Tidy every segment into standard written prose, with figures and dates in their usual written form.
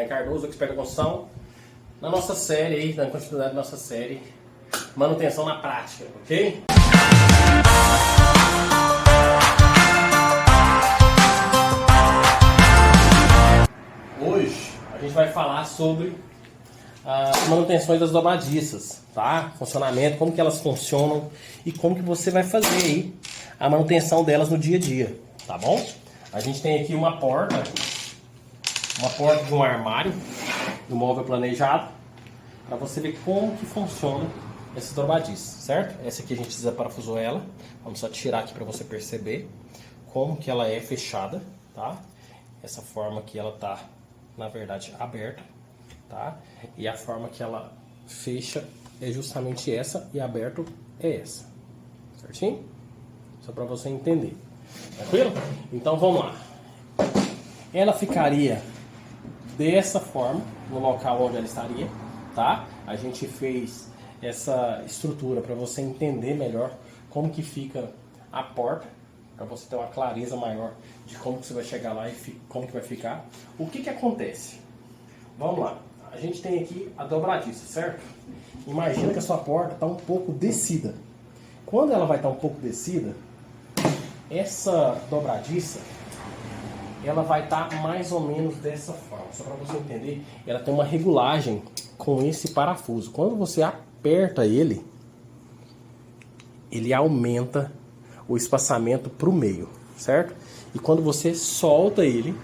Cardoso, expert da construção, na nossa série aí, na continuidade da nossa série, manutenção na prática, ok? Hoje a gente vai falar sobre as manutenções das dobradiças, tá? Funcionamento, como que elas funcionam e como que você vai fazer aí a manutenção delas no dia a dia, tá bom? A gente tem aqui uma porta de um armário do móvel planejado, para você ver como que funciona essas dobradiças, certo? Essa aqui a gente desaparafusou ela, vamos só tirar aqui para você perceber como que ela é fechada, tá? Essa forma que ela tá, na verdade, aberta, tá? E a forma que ela fecha é justamente essa e aberto é essa, certinho? Só para você entender, tranquilo? Então vamos lá. Ela ficaria dessa forma no local onde ela estaria, tá? A gente fez essa estrutura para você entender melhor como que fica a porta, para você ter uma clareza maior de como que você vai chegar lá e como que vai ficar. O que que acontece? Vamos lá. A gente tem aqui a dobradiça, certo? Imagina que a sua porta está um pouco descida. Quando ela vai estar um pouco descida, essa dobradiça ela vai estar mais ou menos dessa forma. Só para você entender, ela tem uma regulagem com esse parafuso. Quando você aperta ele aumenta o espaçamento para o meio, certo? E quando você solta ele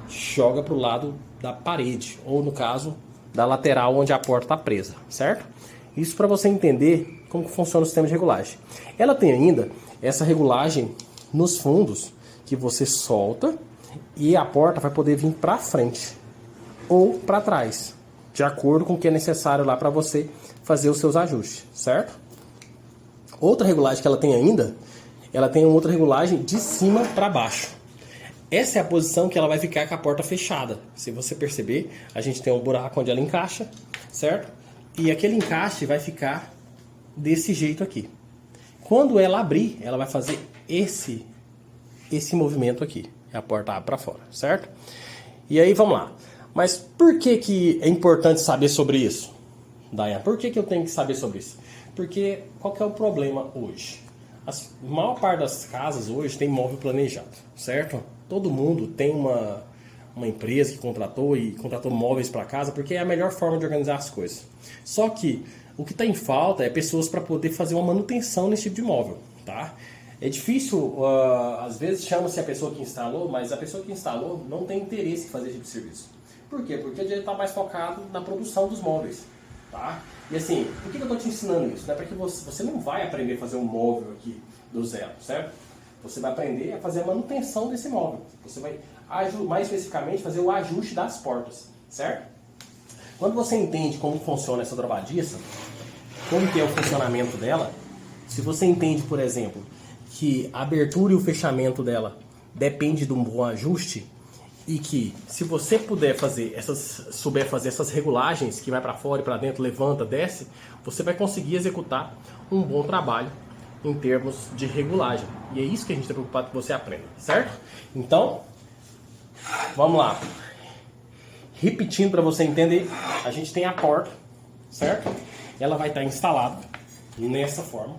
joga para o lado da parede, ou no caso, da lateral onde a porta está presa, certo? Isso para você entender como que funciona o sistema de regulagem. Ela tem ainda essa regulagem nos fundos, que você solta e a porta vai poder vir para frente ou para trás, de acordo com o que é necessário lá para você fazer os seus ajustes, certo? Outra regulagem que ela tem ainda, ela tem uma outra regulagem de cima para baixo. Essa é a posição que ela vai ficar com a porta fechada. Se você perceber, a gente tem um buraco onde ela encaixa, certo? E aquele encaixe vai ficar desse jeito aqui. Quando ela abrir, ela vai fazer esse movimento aqui. A porta abre para fora, certo? E aí, vamos lá. Mas por que é importante saber sobre isso, Dayane? Por que eu tenho que saber sobre isso? Porque qual que é o problema hoje? A maior parte das casas hoje tem móvel planejado, certo? Todo mundo tem uma empresa que contratou móveis para casa, porque é a melhor forma de organizar as coisas. Só que o que está em falta é pessoas para poder fazer uma manutenção nesse tipo de móvel, tá? É difícil, às vezes chama-se a pessoa que instalou, mas a pessoa que instalou não tem interesse em fazer esse tipo de serviço. Por quê? Porque ele está mais focado na produção dos móveis, tá? E assim, por que eu estou te ensinando isso? Não é porque você não vai aprender a fazer um móvel aqui do zero, certo? Você vai aprender a fazer a manutenção desse móvel. Você vai, mais especificamente, fazer o ajuste das portas, certo? Quando você entende como funciona essa dobradiça, como que é o funcionamento dela, se você entende, por exemplo, que a abertura e o fechamento dela depende de um bom ajuste, e que se você souber fazer essas regulagens que vai para fora e para dentro, levanta, desce, você vai conseguir executar um bom trabalho em termos de regulagem. E é isso que a gente está preocupado que você aprenda, certo? Então, vamos lá. Repetindo para você entender, a gente tem a porta, certo? Ela vai estar instalada nessa forma.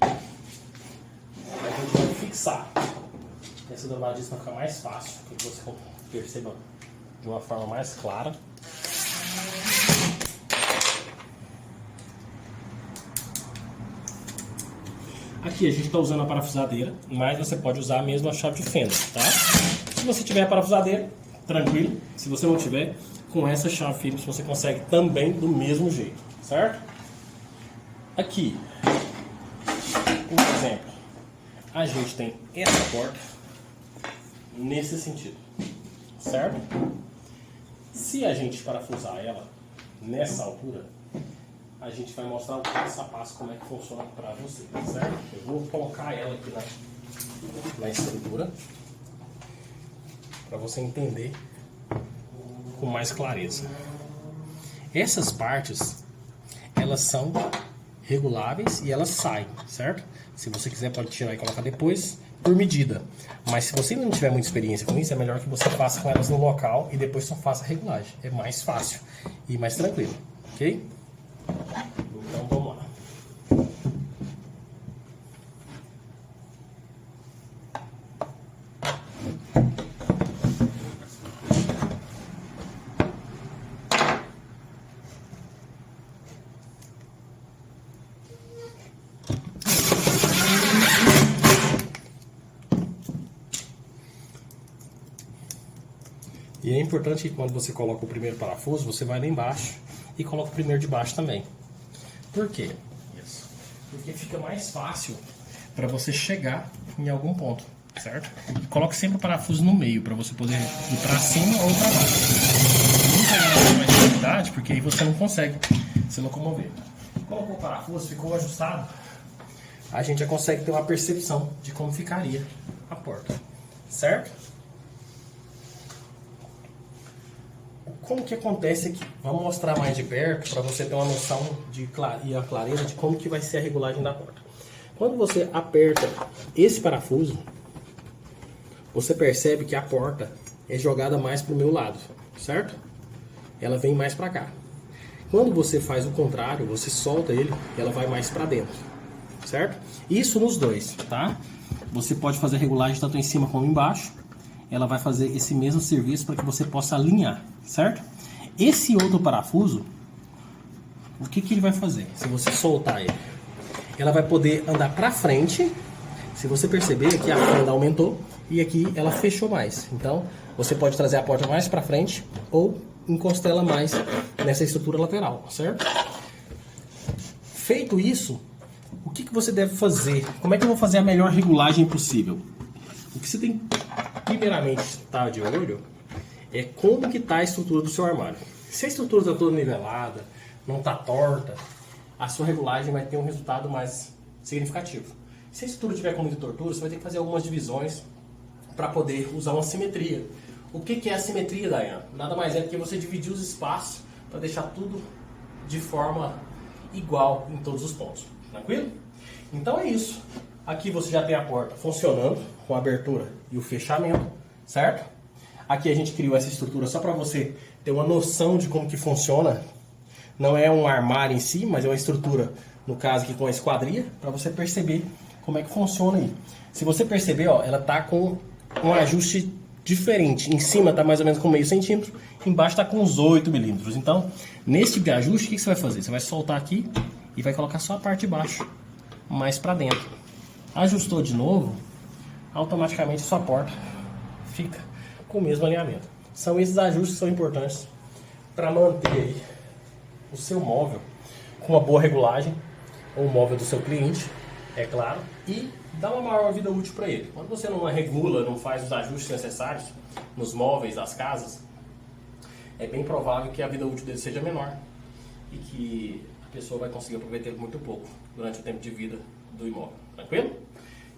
A gente vai fixar essa dobradiça para ficar mais fácil, para que você perceba de uma forma mais clara. Aqui a gente está usando a parafusadeira, mas você pode usar mesmo a chave de fenda, tá? Se você tiver a parafusadeira, tranquilo. Se você não tiver, com essa chave Phillips você consegue também do mesmo jeito, certo? Aqui, por exemplo, a gente tem essa porta nesse sentido, certo? Se a gente parafusar ela nessa altura, a gente vai mostrar o passo a passo como é que funciona para você, certo? Eu vou colocar ela aqui na estrutura para você entender com mais clareza. Essas partes, elas são reguláveis e elas saem, certo? Se você quiser pode tirar e colocar depois por medida. Mas se você não tiver muita experiência com isso, é melhor que você faça com elas no local e depois só faça a regulagem. É mais fácil e mais tranquilo, ok? Então vamos lá. E é importante que quando você coloca o primeiro parafuso, você vai lá embaixo e coloca o primeiro de baixo também. Por quê? Isso. Porque fica mais fácil para você chegar em algum ponto, certo? E coloque sempre o parafuso no meio para você poder ir para cima ou para baixo. Nunca ganha mais dificuldade, porque aí você não consegue se locomover. Colocou o parafuso, ficou ajustado, a gente já consegue ter uma percepção de como ficaria a porta, certo? Como que acontece aqui? Vamos mostrar mais de perto para você ter uma noção e a clareza de como que vai ser a regulagem da porta. Quando você aperta esse parafuso, você percebe que a porta é jogada mais para o meu lado, certo? Ela vem mais para cá. Quando você faz o contrário, você solta ele, ela vai mais para dentro, certo? Isso nos dois, tá? Você pode fazer a regulagem tanto em cima como embaixo. Ela vai fazer esse mesmo serviço para que você possa alinhar, certo? Esse outro parafuso, o que ele vai fazer? Se você soltar ele, ela vai poder andar para frente. Se você perceber, aqui a fenda aumentou e aqui ela fechou mais. Então, você pode trazer a porta mais para frente ou encostar ela mais nessa estrutura lateral, certo? Feito isso, o que você deve fazer? Como é que eu vou fazer a melhor regulagem possível? O que você tem primeiramente estar de olho é como que está a estrutura do seu armário. Se a estrutura está toda nivelada, não está torta, a sua regulagem vai ter um resultado mais significativo. Se a estrutura tiver com muita tortura, você vai ter que fazer algumas divisões para poder usar uma simetria. O que é a simetria, Dayana? Nada mais é do que você dividir os espaços para deixar tudo de forma igual em todos os pontos. Tranquilo? Então é isso. Aqui você já tem a porta funcionando com a abertura e o fechamento, certo? Aqui a gente criou essa estrutura só para você ter uma noção de como que funciona. Não é um armário em si, mas é uma estrutura, no caso aqui com a esquadria, para você perceber como é que funciona aí. Se você perceber, ó, ela tá com um ajuste diferente. Em cima tá mais ou menos com meio centímetro, embaixo tá com uns 8 milímetros. Então, nesse tipo de ajuste, o que você vai fazer? Você vai soltar aqui e vai colocar só a parte de baixo, mais para dentro. Ajustou de novo, automaticamente sua porta fica com o mesmo alinhamento. São esses ajustes que são importantes para manter aí o seu móvel com uma boa regulagem, ou o móvel do seu cliente, é claro, e dar uma maior vida útil para ele. Quando você não regula, não faz os ajustes necessários nos móveis das casas, é bem provável que a vida útil dele seja menor e que a pessoa vai conseguir aproveitar muito pouco durante o tempo de vida do imóvel. Tranquilo?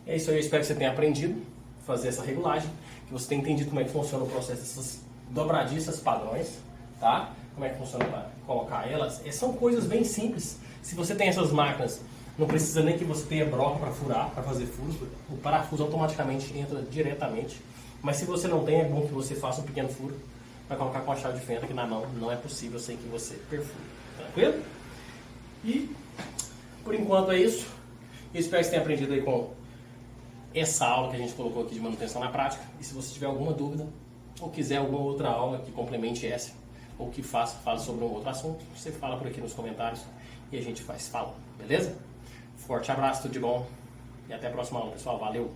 É isso aí, eu espero que você tenha aprendido a fazer essa regulagem, que você tenha entendido como é que funciona o processo dessas dobradiças padrões, tá? Como é que funciona para colocar elas. São coisas bem simples. Se você tem essas máquinas, não precisa nem que você tenha broca para furar, para fazer furos. O parafuso automaticamente entra diretamente. Mas se você não tem, é bom que você faça um pequeno furo para colocar com a chave de fenda, que na mão não é possível sem que você perfure. Tranquilo? E, por enquanto é isso. Eu espero que você tenha aprendido aí com essa aula que a gente colocou aqui de manutenção na prática. E se você tiver alguma dúvida, ou quiser alguma outra aula que complemente essa, ou que fale sobre um outro assunto, você fala por aqui nos comentários e a gente fala, beleza? Forte abraço, tudo de bom e até a próxima aula, pessoal. Valeu!